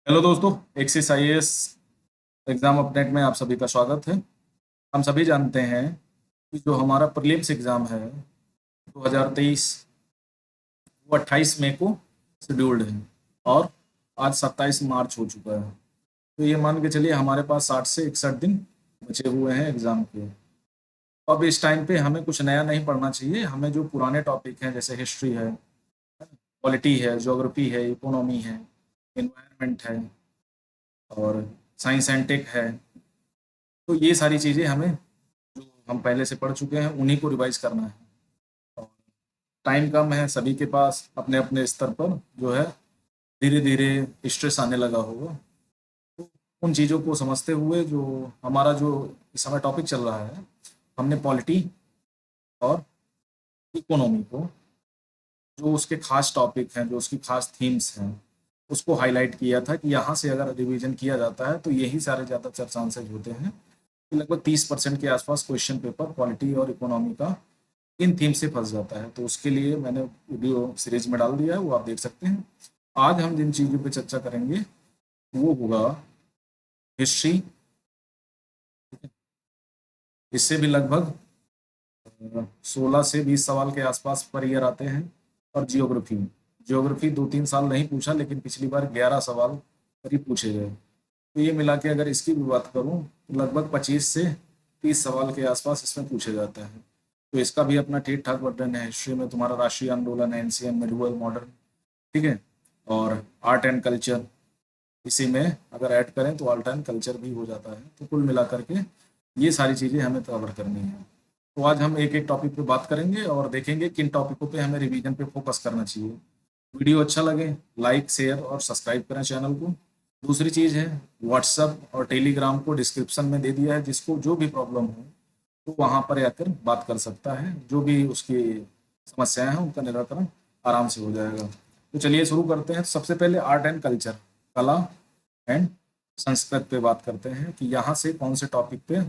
Hello दोस्तों। Axis IAS exam update में आप सभी का स्वागत है। हम सभी जानते हैं कि जो हमारा प्रीलिम्स एग्जाम है 2023 वो 28 मई को शेड्यूल्ड है और आज 27 मार्च हो चुका है। तो ये मान के चलिए हमारे पास 60 से 61 दिन बचे हुए हैं एग्जाम के। अब इस टाइम पे हमें कुछ नया नहीं पढ़ना चाहिए। हमें जो पुराने टॉपिक हैं जैसे हिस्ट्री है, पॉलिटी है, ज्योग्राफी है, इकोनॉमी है, इन्वायरमेंट है और साइंस एंड टेक है, तो ये सारी चीज़ें हमें जो हम पहले से पढ़ चुके हैं उन्हीं को रिवाइज करना है। और टाइम कम है सभी के पास, अपने अपने स्तर पर जो है धीरे धीरे स्ट्रेस आने लगा होगा। तो उन चीज़ों को समझते हुए जो हमारा जो इस समय टॉपिक चल रहा है, हमने पॉलिटी और इकोनॉमी को, जो उसके खास टॉपिक हैं, जो उसकी खास थीम्स हैं, उसको हाईलाइट किया था कि यहाँ से अगर रिवीजन किया जाता है तो यही सारे ज़्यादातर चांसेज होते हैं कि लगभग 30% के आसपास क्वेश्चन पेपर पॉलिटी और इकोनॉमी का इन थीम से फंस जाता है। तो उसके लिए मैंने वीडियो सीरीज में डाल दिया है, वो आप देख सकते हैं। आज हम जिन चीज़ों पे चर्चा करेंगे वो होगा हिस्ट्री, इससे भी लगभग 16 से 20 सवाल के आसपास पर ईयर आते हैं। और जियोग्राफी, जियोग्राफी 2-3 साल नहीं पूछा लेकिन पिछली बार 11 सवाल करीब पूछे गए। तो ये मिला के अगर इसकी भी बात करूँ तो लगभग 25 से 30 सवाल के आसपास इसमें पूछे जाते हैं। तो इसका भी अपना ठीक ठाक वर्णन है। हिस्ट्री में तुम्हारा राष्ट्रीय आंदोलन, एंशियंट, मिडिवल, मॉडर्न, ठीक है, और आर्ट एंड कल्चर, इसी में अगर ऐड करें तो आर्ट एंड कल्चर भी हो जाता है। तो कुल मिला करके ये सारी चीज़ें हमें कवर करनी है। तो आज हम एक एक टॉपिक पे बात करेंगे और देखेंगे किन टॉपिकों पे हमें रिवीजन पे फोकस करना चाहिए। वीडियो अच्छा लगे लाइक, शेयर और सब्सक्राइब करें चैनल को। दूसरी चीज़ है, व्हाट्सअप और टेलीग्राम को डिस्क्रिप्शन में दे दिया है, जिसको जो भी प्रॉब्लम हो तो वहाँ पर आकर बात कर सकता है। जो भी उसकी समस्याएं हैं उनका निराकरण आराम से हो जाएगा। तो चलिए शुरू करते हैं। सबसे पहले आर्ट एंड कल्चर, कला एंड संस्कृत पे बात करते हैं कि यहाँ से कौन से टॉपिक पे।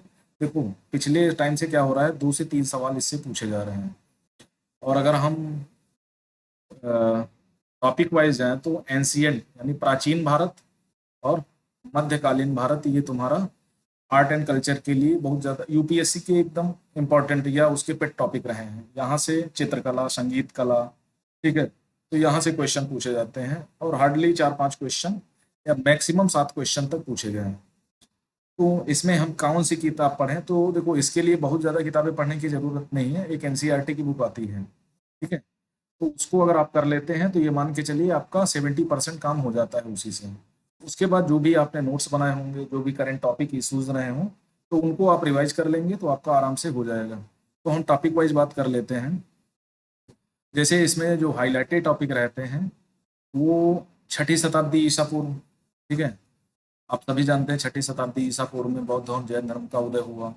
देखो पिछले टाइम से क्या हो रहा है, 2 से 3 सवाल इससे पूछे जा रहे हैं। और अगर हम टॉपिक वाइज जाएं तो एंशियंट यानी प्राचीन भारत और मध्यकालीन भारत, ये तुम्हारा आर्ट एंड कल्चर के लिए बहुत ज़्यादा यूपीएससी के एकदम इम्पोर्टेंट या उसके पेट टॉपिक रहे हैं। यहाँ से चित्रकला, संगीत कला, ठीक है, तो यहाँ से क्वेश्चन पूछे जाते हैं और हार्डली 4-5 क्वेश्चन या मैक्सिमम 7 क्वेश्चन तक पूछे गए हैं। तो इसमें हम कौन सी किताब पढ़ें, तो देखो इसके लिए बहुत ज़्यादा किताबें पढ़ने की ज़रूरत नहीं है। एक एनसीईआरटी की बुक आती है, ठीक है, तो उसको अगर आप कर लेते हैं तो ये मान के चलिए आपका 70% काम हो जाता है उसी से। उसके बाद जो भी आपने नोट्स बनाए होंगे, जो भी करंट टॉपिक इश्यूज रहे हों, तो उनको आप रिवाइज कर लेंगे तो आपका आराम से हो जाएगा। तो हम टॉपिक वाइज बात कर लेते हैं। जैसे इसमें जो हाईलाइटेड टॉपिक रहते हैं वो 6ठी शताब्दी ईसा पूर्व, ठीक है। आप सभी जानते हैं 6ठी शताब्दी ईसा पूर्व में बौद्ध और जैन धर्म का उदय हुआ।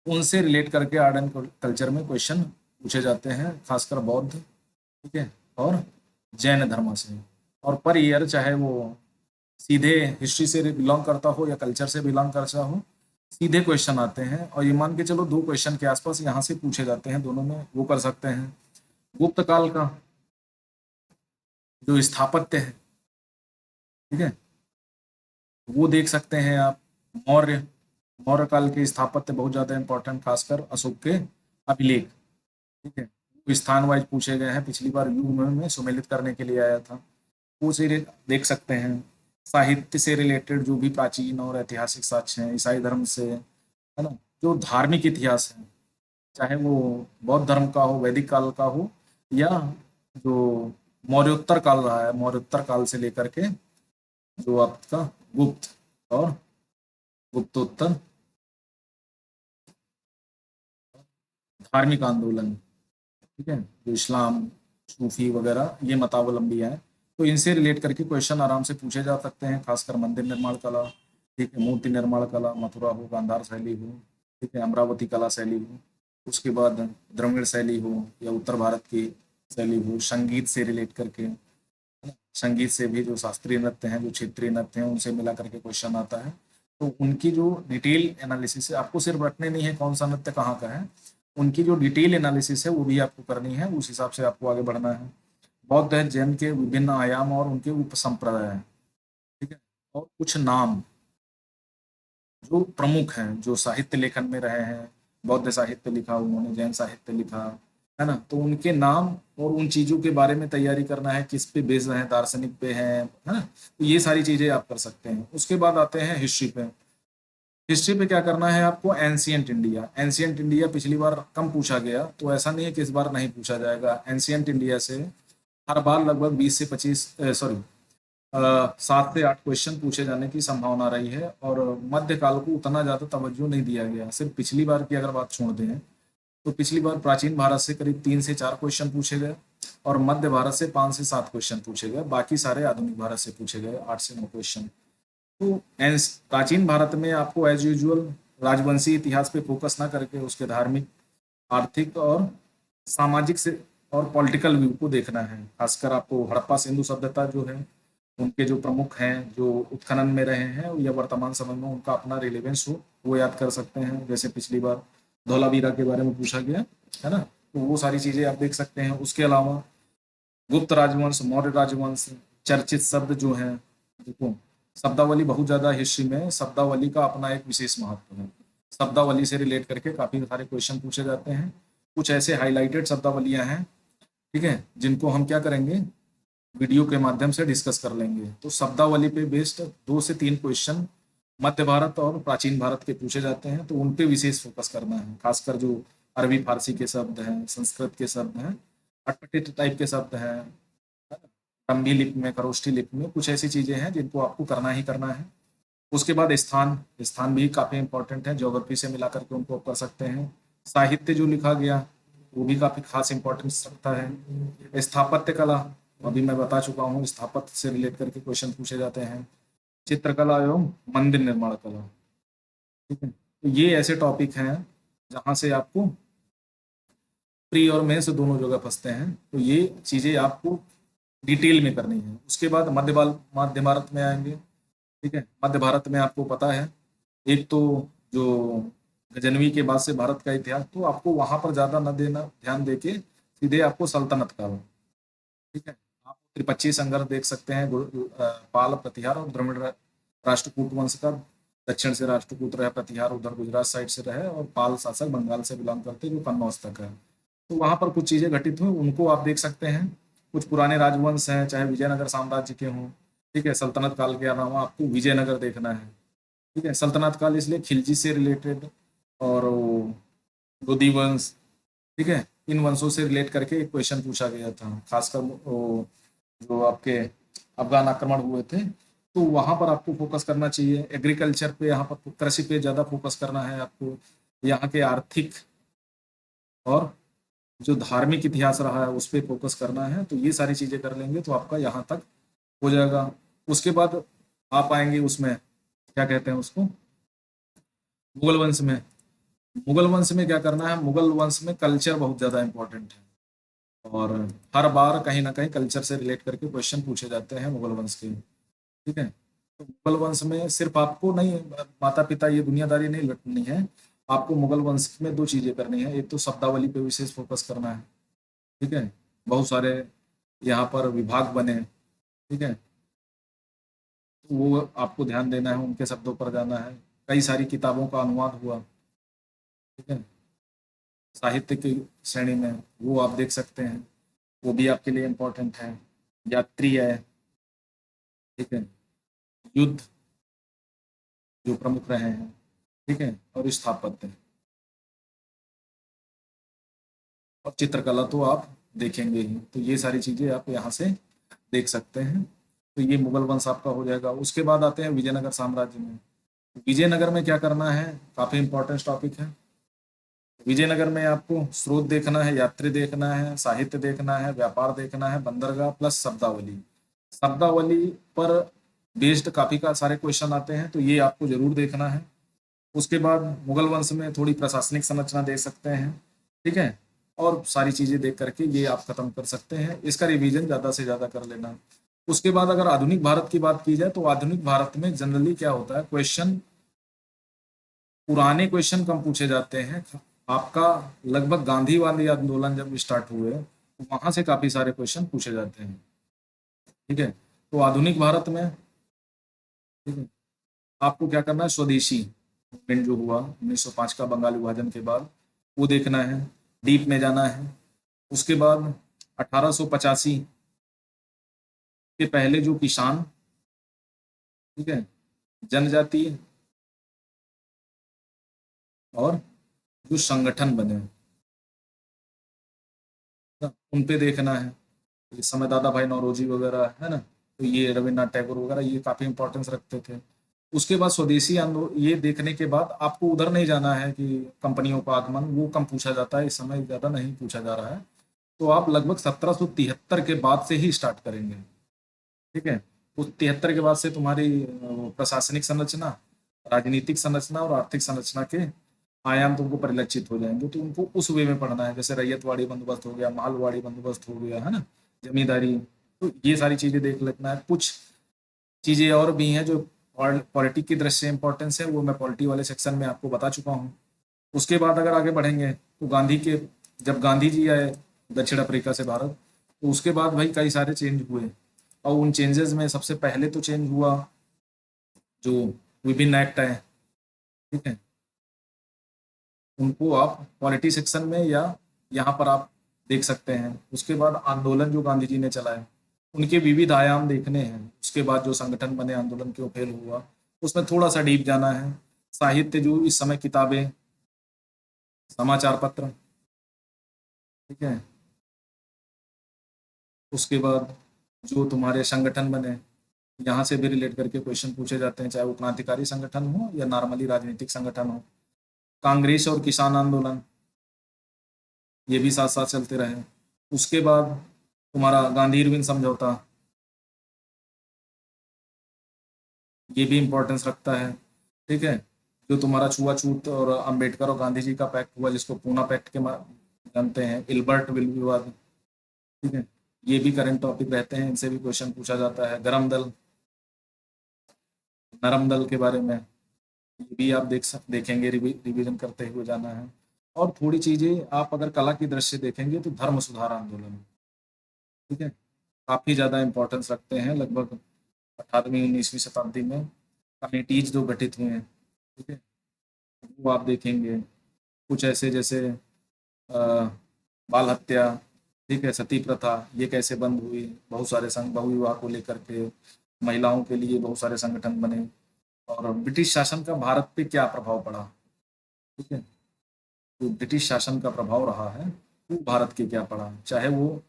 उनसे रिलेट करके आर्ट एंड कल्चर में क्वेश्चन पूछे जाते हैं, खासकर बौद्ध, ठीक है, और जैन धर्म से। और पर ईयर चाहे वो सीधे हिस्ट्री से बिलोंग करता हो या कल्चर से बिलोंग करता हो, सीधे क्वेश्चन आते हैं। और ये मान के चलो 2 क्वेश्चन के आसपास यहाँ से पूछे जाते हैं, दोनों में वो कर सकते हैं। गुप्त काल का जो स्थापत्य है, ठीक है, वो देख सकते हैं आप। मौर्य, मौर्य काल के स्थापत्य बहुत ज़्यादा इंपॉर्टेंट, खासकर अशोक के अभिलेख, ठीक है, वो स्थान वाइज पूछे गए हैं। पिछली बार युग में सुमेलित करने के लिए आया था, वो से देख सकते हैं। साहित्य से रिलेटेड जो भी प्राचीन और ऐतिहासिक साक्ष्य हैं ईसाई धर्म से, है ना, जो धार्मिक इतिहास है, चाहे वो बौद्ध धर्म का हो, वैदिक काल का हो, या जो मौर्योत्तर काल रहा है, मौर्योत्तर काल से लेकर के जो आपका गुप्त और गुप्तोत्तर धार्मिक आंदोलन, ठीक है, जो इस्लाम, सूफी वगैरह ये मतावलंबी हैं, तो इनसे रिलेट करके क्वेश्चन आराम से पूछे जा सकते हैं। खासकर मंदिर निर्माण कला, ठीक है, मूर्ति निर्माण कला, मथुरा हो, गांधार शैली हो, ठीक है, अमरावती कला शैली हो, उसके बाद द्रविड़ शैली हो या उत्तर भारत की शैली हो, संगीत से रिलेट करके, है ना, संगीत से भी जो शास्त्रीय नृत्य हैं, जो क्षेत्रीय नृत्य हैं, उनसे मिला करके क्वेश्चन आता है। तो उनकी जो डिटेल एनालिसिस है, आपको सिर्फ रटने नहीं है कौन सा नृत्य कहाँ का है, उनकी जो डिटेल एनालिसिस है वो भी आपको करनी है। उस हिसाब से आपको आगे बढ़ना है। बौद्ध है जैन के विभिन्न आयाम और उनके उपसंप्रदाय हैं, ठीक है, और कुछ नाम जो प्रमुख हैं, जो साहित्य लेखन में रहे हैं, बौद्ध साहित्य लिखा उन्होंने, जैन साहित्य लिखा, है ना, तो उनके नाम और उन चीजों के बारे में तैयारी करना है, किस पे बेस्ड है, दार्शनिक पे है ना, तो ये सारी चीजें आप कर सकते हैं। उसके बाद आते हैं हिस्ट्री पे। हिस्ट्री पे क्या करना है आपको, एंशियंट इंडिया। एंशियंट इंडिया पिछली बार कम पूछा गया, तो ऐसा नहीं है कि इस बार नहीं पूछा जाएगा। एंशियंट इंडिया से हर बार लगभग 20 से 25 सॉरी 7 से 8 क्वेश्चन पूछे जाने की संभावना रही है। और मध्यकाल को उतना ज़्यादा तवज्जो नहीं दिया गया। सिर्फ पिछली बार की अगर बात छोड़ दें तो पिछली बार प्राचीन भारत से करीब 3 से 4 क्वेश्चन पूछे गए और मध्य भारत से 5 से 7 क्वेश्चन पूछे गए। बाकी सारे आधुनिक भारत से पूछे गए 8 से 9 क्वेश्चन। तो प्राचीन भारत में आपको एज यूजुअल राजवंशी इतिहास पे फोकस ना करके उसके धार्मिक, आर्थिक और सामाजिक से और पॉलिटिकल व्यू को देखना है। खासकर आपको हड़प्पा सिंधु सभ्यता जो है, उनके जो प्रमुख हैं जो उत्खनन में रहे हैं या वर्तमान समय में उनका अपना रिलेवेंस हो, वो याद कर सकते हैं। जैसे पिछली बार धौलावीरा के बारे में पूछा गया है ना, तो वो सारी चीजें आप देख सकते हैं। उसके अलावा गुप्त राजवंश, मौर्य राजवंश, चर्चित शब्द जो हैं, देखो शब्दावली बहुत ज्यादा हिस्ट्री में, शब्दावली का अपना एक विशेष महत्व है। शब्दावली से रिलेट करके काफी सारे क्वेश्चन पूछे जाते हैं। कुछ ऐसे हाईलाइटेड शब्दावलियां हैं, ठीक है, जिनको हम क्या करेंगे, वीडियो के माध्यम से डिस्कस कर लेंगे। तो शब्दावली पे बेस्ड 2 से 3 क्वेश्चन मध्य भारत और प्राचीन भारत के पूछे जाते हैं, तो उन पे विशेष फोकस करना है। खासकर जो अरबी फारसी के शब्द हैं, संस्कृत के शब्द हैं, अटपटे टाइप के शब्द हैं, ब्रह्मी लिपि में, खरोष्ठी लिपि में, कुछ ऐसी चीजें हैं जिनको आपको करना ही करना है। उसके बाद स्थान, स्थान भी काफी इंपॉर्टेंट है, ज्योग्राफी से मिला करके उनको आप कर सकते हैं। साहित्य जो लिखा गया वो भी काफी खास इंपॉर्टेंस रखता है। स्थापत्य कला, अभी मैं बता चुका हूँ, स्थापत्य से रिलेट करके क्वेश्चन पूछे जाते हैं। चित्रकला एवं मंदिर निर्माण कला, ठीक है, तो ये ऐसे टॉपिक हैं जहाँ से आपको प्री और मेंस दोनों जगह फंसते हैं। तो ये चीजें आपको डिटेल में करनी है। उसके बाद मध्य भारत में आएंगे, ठीक है। मध्य भारत में आपको पता है, एक तो जो गजनवी के बाद से भारत का इतिहास, तो आपको वहां पर ज्यादा न देना, ध्यान देके सीधे आपको सल्तनत काल, ठीक है। आप त्रिपक्षीय संघर्ष देख सकते हैं, पाल, प्रतिहार और द्रविड़ राष्ट्रकूट वंश का। दक्षिण से राष्ट्रकूट रहे, प्रतिहार उधर गुजरात साइड से रहे, और पाल शासक बंगाल से बिलोंग करते जो कन्नौज तक है। तो वहां पर कुछ चीजें घटित हुई, उनको आप देख सकते हैं। कुछ पुराने राजवंश हैं, चाहे विजयनगर साम्राज्य के हों, ठीक है। सल्तनत काल के अलावा आपको विजयनगर देखना है, ठीक है। सल्तनत काल इसलिए खिलजी से रिलेटेड, और लोधी वंश, ठीक है, इन वंशों से रिलेट करके एक क्वेश्चन पूछा गया था। खासकर जो आपके अफगान आक्रमण हुए थे, तो वहां पर आपको फोकस करना चाहिए। एग्रीकल्चर पे, यहाँ पर कृषि पे ज्यादा फोकस करना है आपको। यहाँ के आर्थिक और जो धार्मिक इतिहास रहा है उस पर फोकस करना है। तो ये सारी चीजें कर लेंगे तो आपका यहाँ तक हो जाएगा। उसके बाद आप आएंगे उसमें, क्या कहते हैं उसको, मुगल वंश में। मुगल वंश में क्या करना है, मुगल वंश में कल्चर बहुत ज्यादा इंपॉर्टेंट है, और हर बार कहीं ना कहीं कल्चर से रिलेट करके क्वेश्चन पूछे जाते हैं मुगल वंश के, ठीक है। तो मुगल वंश में सिर्फ आपको नहीं, माता पिता ये दुनियादारी नहीं लुटनी है। आपको मुगल वंश में 2 चीजें करनी है। एक तो शब्दावली पे विशेष फोकस करना है, ठीक है। बहुत सारे यहाँ पर विभाग बने, ठीक है, तो वो आपको ध्यान देना है, उनके शब्दों पर जाना है। कई सारी किताबों का अनुवाद हुआ, ठीक है, साहित्य की श्रेणी में, वो आप देख सकते हैं, वो भी आपके लिए इम्पोर्टेंट है। यात्री है, ठीक है, युद्ध जो प्रमुख रहे हैं, ठीक है, और स्थापत्य और चित्रकला तो आप देखेंगे ही। तो ये सारी चीजें आप यहाँ से देख सकते हैं। तो ये मुगल वंश आपका हो जाएगा। उसके बाद आते हैं विजयनगर साम्राज्य में। विजयनगर में क्या करना है, काफी इंपॉर्टेंट टॉपिक है। विजयनगर में आपको स्रोत देखना है, यात्री देखना है, साहित्य देखना है, व्यापार देखना है, बंदरगाह प्लस शब्दावली। शब्दावली पर बेस्ड काफी का सारे क्वेश्चन आते हैं, तो ये आपको जरूर देखना है। उसके बाद मुगल वंश में थोड़ी प्रशासनिक संरचना देख सकते हैं, ठीक है, और सारी चीजें देख करके ये आप खत्म कर सकते हैं। इसका रिवीजन ज्यादा से ज्यादा कर लेना। उसके बाद अगर आधुनिक भारत की बात की जाए, तो आधुनिक भारत में जनरली क्या होता है, क्वेश्चन, पुराने क्वेश्चन कम पूछे जाते हैं। आपका लगभग गांधीवादी आंदोलन जब स्टार्ट हुए, तो वहां से काफी सारे क्वेश्चन पूछे जाते हैं, ठीक है। तो आधुनिक भारत में, ठीक है। आपको क्या करना है, स्वदेशी मूवमेंट जो हुआ 1905 का बंगाल विभाजन के बाद, वो देखना है, डीप में जाना है। उसके बाद 1885 के पहले जो किसान, ठीक है, जनजाति और जो संगठन बने ना, उन पे देखना है। इस समय दादा भाई नौरोजी वगैरह है ना, तो ये रविन्द्रनाथ टैगोर वगैरह ये काफी इंपॉर्टेंस रखते थे। उसके बाद स्वदेशी आंदोलन, ये देखने के बाद आपको उधर नहीं जाना है कि कंपनियों का आगमन, वो कम पूछा जाता है, इस समय ज्यादा नहीं पूछा जा रहा है। तो आप लगभग 1773 के बाद से ही स्टार्ट करेंगे। ठीक है। उस 73 के बाद से तुम्हारी प्रशासनिक संरचना, राजनीतिक संरचना और आर्थिक संरचना के आयाम तुमको परिलक्षित हो जाएंगे, तो उनको उस वे में पढ़ना है। जैसे रैयतवाड़ी बंदोबस्त हो गया, मालवाड़ी बंदोबस्त हो गया, है ना, जमींदारी, तो ये सारी चीजें देख लेना है। कुछ चीजें और भी हैं जो पॉलिटी की दृष्टि से इंपॉर्टेंस है, वो मैं पॉलिटी वाले सेक्शन में आपको बता चुका हूँ। उसके बाद अगर आगे बढ़ेंगे तो गांधी के, जब गांधी जी आए दक्षिण अफ्रीका से भारत, तो उसके बाद भाई कई सारे चेंज हुए। और उन चेंजेस में सबसे पहले तो चेंज हुआ जो विभिन्न एक्ट है, ठीक है, उनको आप पॉलिटी सेक्शन में या यहाँ पर आप देख सकते हैं। उसके बाद आंदोलन जो गांधी जी ने चलाए, उनके विविध आयाम देखने हैं। उसके बाद जो संगठन बने, आंदोलन क्यों फेल हुआ, उसमें थोड़ा सा डीप जाना है। साहित्य, जो इस समय किताबें, समाचार पत्र, ठीक है। उसके बाद जो तुम्हारे संगठन बने, यहाँ से भी रिलेट करके क्वेश्चन पूछे जाते हैं, चाहे वो क्रांतिकारी संगठन हो या नॉर्मली राजनीतिक संगठन हो। कांग्रेस और किसान आंदोलन, ये भी साथ साथ चलते रहे। उसके बाद तुम्हारा गांधी इरविन समझौता, ये भी इंपॉर्टेंस रखता है। ठीक है। जो तुम्हारा छुआछूत और अंबेडकर और गांधी जी का पैक्ट हुआ, जिसको पूना पैक्ट के जानते हैं, इल्बर्ट विल विवाद, ठीक है, ये भी करंट टॉपिक रहते हैं, इनसे भी क्वेश्चन पूछा जाता है। गरम दल, नरम दल के बारे में ये भी आप देखेंगे, रिवीजन करते हुए जाना है। और थोड़ी चीजें आप अगर कला की दृष्टि से देखेंगे तो धर्म सुधार आंदोलन, ठीक है, काफी ज्यादा इंपॉर्टेंस रखते हैं। लगभग 18वीं 19वीं शताब्दी में कमिटीज जो गठित हुए हैं, ठीक है, वो आप देखेंगे। कुछ ऐसे जैसे बाल हत्या, ठीक है, सती प्रथा, ये कैसे बंद हुई, बहुत सारे संघ बहुविवाह को लेकर के, महिलाओं के लिए बहुत सारे संगठन बने। और ब्रिटिश शासन का भारत पे क्या प्रभाव पड़ा, ठीक है, जो ब्रिटिश शासन का प्रभाव रहा है वो भारत के क्या पड़ा, चाहे वो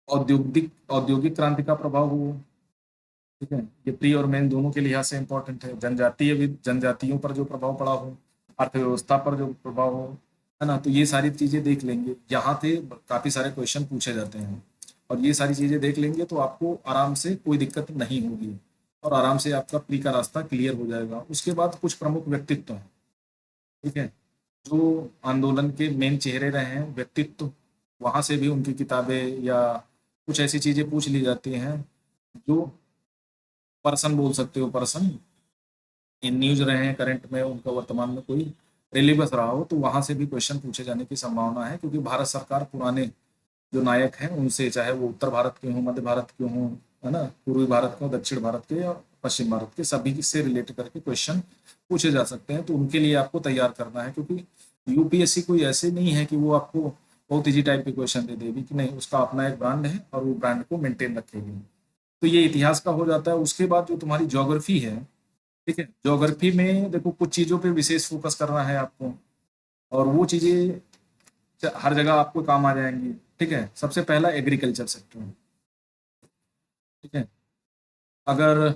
औद्योगिक औद्योगिक क्रांति का प्रभाव हो, ठीक है, ये प्री और मेन दोनों के लिहाज से इम्पोर्टेंट है। जनजातीय भी, जनजातियों पर जो प्रभाव पड़ा हो, अर्थव्यवस्था पर जो प्रभाव हो, है ना, तो ये सारी चीजें देख लेंगे। यहाँ से काफी सारे क्वेश्चन पूछे जाते हैं, और ये सारी चीजें देख लेंगे तो आपको आराम से कोई दिक्कत नहीं होगी, और आराम से आपका प्री का रास्ता क्लियर हो जाएगा। उसके बाद कुछ प्रमुख व्यक्तित्व हैं, ठीक है, जो आंदोलन के मेन चेहरे रहे हैं, व्यक्तित्व, वहां से भी उनकी किताबें या कुछ ऐसी चीजें पूछ ली जाती हैं जो पर्सन बोल सकते हो, पर्सन इन न्यूज रहे हैं करंट में, उनका वर्तमान में कोई रेलिवेंस रहा हो, तो वहां से भी क्वेश्चन पूछे जाने की संभावना है। क्योंकि भारत सरकार पुराने जो नायक हैं उनसे, चाहे वो उत्तर भारत के हों, मध्य भारत के हों, है ना, पूर्वी भारत के हों, दक्षिण भारत के या पश्चिम भारत के, सभी से रिलेट करके क्वेश्चन पूछे जा सकते हैं। तो उनके लिए आपको तैयार करना है, क्योंकि यूपीएससी कोई ऐसे नहीं है कि वो आपको बहुत इजी टाइप के क्वेश्चन दे देगी, कि नहीं, उसका अपना एक ब्रांड है और वो ब्रांड को मेंटेन रखेगी। तो ये इतिहास का हो जाता है। उसके बाद जो तुम्हारी ज्योग्राफी है, ठीक है, ज्योग्राफी में देखो कुछ चीजों पे विशेष फोकस करना है आपको, और वो चीजें हर जगह आपको काम आ जाएंगी। ठीक है। सबसे पहला एग्रीकल्चर सेक्टर, ठीक है, अगर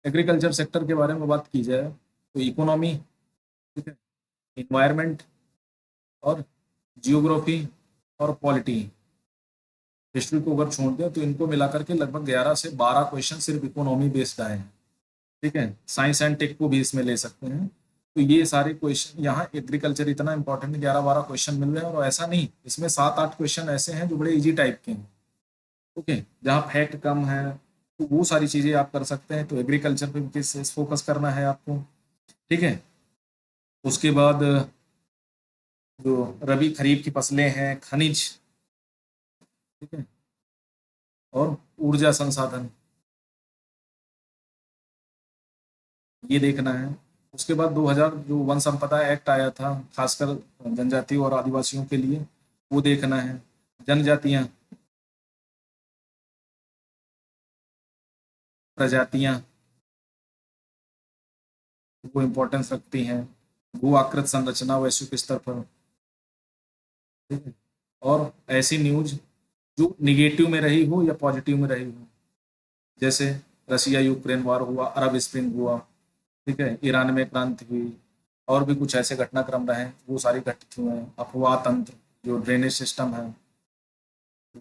एग्रीकल्चर सेक्टर के बारे में बात की जाए तो इकोनॉमी, ठीक है, इन्वायरमेंट और जियोग्राफी और पॉलिटी, हिस्ट्री को अगर छोड़ दें तो इनको मिलाकर के लगभग 11 से 12 क्वेश्चन सिर्फ इकोनॉमी बेस्ड आए हैं। ठीक है। साइंस एंड टेक को भी इसमें ले सकते हैं। तो ये सारे क्वेश्चन यहाँ, एग्रीकल्चर इतना इंपॉर्टेंट, 11-12 क्वेश्चन मिल रहे हैं, और ऐसा नहीं, इसमें 7-8 क्वेश्चन ऐसे हैं जो बड़े इजी टाइप के हैं। ओके, जहाँ फैक्ट कम है, तो वो सारी चीजें आप कर सकते हैं। तो एग्रीकल्चर पे किस फोकस करना है आपको, ठीक है। उसके बाद जो रबी खरीफ की फसलें हैं, खनिज, ठीक है, और ऊर्जा संसाधन, ये देखना है। उसके बाद 2000 जो वन संपदा एक्ट आया था खासकर जनजाति और आदिवासियों के लिए, वो देखना है। जनजातियां, प्रजातियां, वो इम्पोर्टेंस रखती हैं। भू आकृत संरचना वैश्विक स्तर पर, ठीक है। और ऐसी न्यूज जो निगेटिव में रही हो या पॉजिटिव में रही हो, जैसे रसिया यूक्रेन वार हुआ, अरब स्प्रिंग हुआ, ठीक है, ईरान में क्रांति हुई, और भी कुछ ऐसे घटनाक्रम रहे वो सारी घटित हुए हैं। अफवाह तंत्र, जो ड्रेनेज सिस्टम है,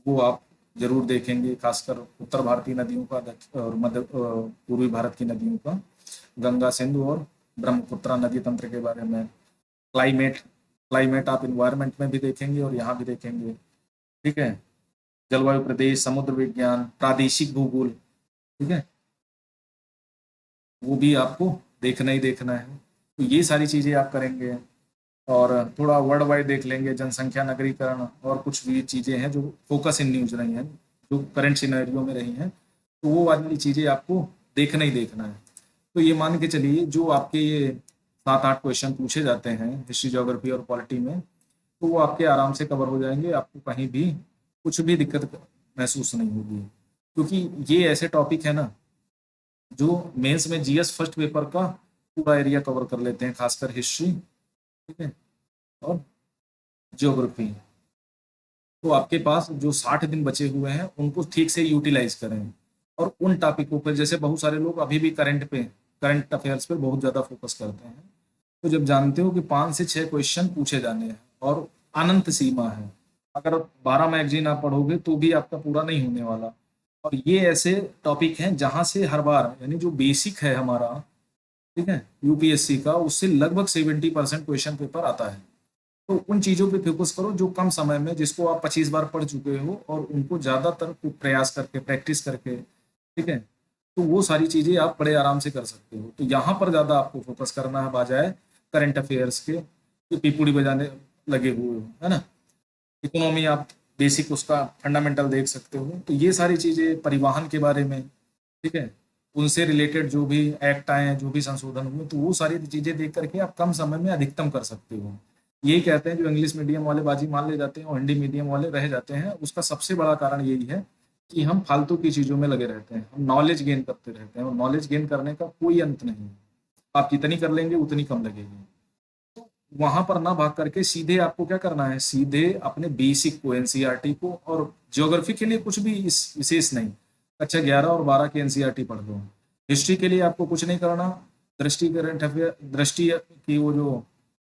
वो आप जरूर देखेंगे, खासकर उत्तर भारतीय नदियों का और मध्य पूर्वी भारत की नदियों का, गंगा सिंधु और ब्रह्मपुत्रा नदी तंत्र के बारे में। क्लाइमेट, क्लाइमेट आप इन्वायरमेंट में भी देखेंगे और यहाँ भी देखेंगे, ठीक है। जलवायु प्रदेश, समुद्र विज्ञान, प्रादेशिक भूगोल, ठीक है, वो भी आपको देखना ही देखना है। तो ये सारी चीज़ें आप करेंगे। और थोड़ा वर्ल्ड वाइड देख लेंगे, जनसंख्या, नगरीकरण, और कुछ भी चीज़ें हैं जो फोकस इन न्यूज रही हैं, जो करंट सिनेरियो में रही हैं, तो वो वाली चीज़ें आपको देखना ही देखना है। तो ये मान के चलिए जो आपके ये 7-8 क्वेश्चन पूछे जाते हैं हिस्ट्री, ज्योग्राफी और पॉलिटी में, तो वो आपके आराम से कवर हो जाएंगे, आपको कहीं भी कुछ भी दिक्कत महसूस नहीं होगी। क्योंकि ये ऐसे टॉपिक है ना जो मेंस में जीएस फर्स्ट पेपर का पूरा एरिया कवर कर लेते हैं, खासकर हिस्ट्री, ठीक है, और ज्योग्राफी। तो आपके पास जो 60 दिन बचे हुए हैं उनको ठीक से यूटिलाइज करें, और उन टॉपिकों पर, जैसे बहुत सारे लोग अभी भी करंट अफेयर्स पे बहुत ज़्यादा फोकस करते हैं। तो जब जानते हो कि 5 से 6 क्वेश्चन पूछे जाने हैं और अनंत सीमा है, अगर 12 मैगजीन आप पढ़ोगे तो भी आपका पूरा नहीं होने वाला। और ये ऐसे टॉपिक हैं जहां से हर बार, यानी जो बेसिक है हमारा, ठीक है, यूपीएससी का, उससे लगभग 70% क्वेश्चन पेपर आता है। तो उन चीज़ों पे फोकस करो जो कम समय में, जिसको आप 25 बार पढ़ चुके हो, और उनको ज़्यादातर प्रयास करके, प्रैक्टिस करके, ठीक है, तो वो सारी चीज़ें आप बड़े आराम से कर सकते हो। तो यहाँ पर ज़्यादा आपको फोकस करना है, बजाय करंट अफेयर्स के जो पीपुड़ी बजाने लगे हुए हो, है ना। इकोनॉमी आप बेसिक उसका फंडामेंटल देख सकते हो। तो ये सारी चीज़ें, परिवहन के बारे में, ठीक है, उनसे रिलेटेड जो भी एक्ट आए हैं, जो भी संशोधन हुए, तो वो सारी चीज़ें देख करके आप कम समय में अधिकतम कर सकते हो। यही कहते हैं जो इंग्लिश मीडियम वाले बाजी मान ले जाते हैं और हिंदी मीडियम वाले रह जाते हैं, उसका सबसे बड़ा कारण यही है कि हम फालतू की चीज़ों में लगे रहते हैं, हम नॉलेज गेन करते रहते हैं, और नॉलेज गेन करने का कोई अंत नहीं है। आप जितनी कर लेंगे उतनी कम लगेगी। तो वहां पर ना भाग करके सीधे आपको क्या करना है, सीधे अपने बेसिक को, एनसीईआरटी को, और ज्योग्राफी के लिए कुछ भी इस विशेष नहीं, कक्षा 11 और 12 की एनसीईआरटी पढ़ लो। हिस्ट्री के लिए आपको कुछ नहीं करना, दृष्टि करंट अफेयर, दृष्टि की वो जो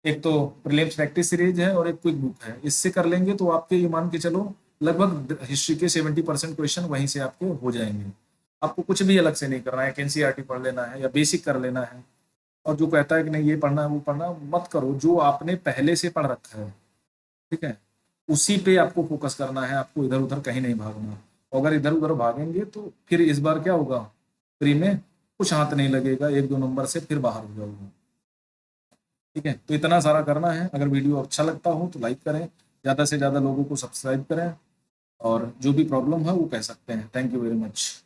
एक तो प्रीलिम्स प्रैक्टिस सीरीज है और एक क्विक बुक है, इससे कर लेंगे तो आपके, ये मान के चलो, लगभग हिस्ट्री के 70% क्वेश्चन वहीं से आपके हो जाएंगे। आपको कुछ भी अलग से नहीं करना है, एनसीईआरटी पढ़ लेना है या बेसिक कर लेना है। और जो कहता है कि नहीं ये पढ़ना है वो पढ़ना, मत करो। जो आपने पहले से पढ़ रखा है, ठीक है, उसी पे आपको फोकस करना है, आपको इधर उधर कहीं नहीं भागना। अगर इधर उधर भागेंगे तो फिर इस बार क्या होगा, प्री में कुछ हाथ नहीं लगेगा, 1-2 नंबर से फिर बाहर हो जाओगे। ठीक है, तो इतना सारा करना है। अगर वीडियो अच्छा लगता हो तो लाइक करें, ज़्यादा से ज़्यादा लोगों को सब्सक्राइब करें, और जो भी प्रॉब्लम है वो कह सकते हैं। Thank you very much.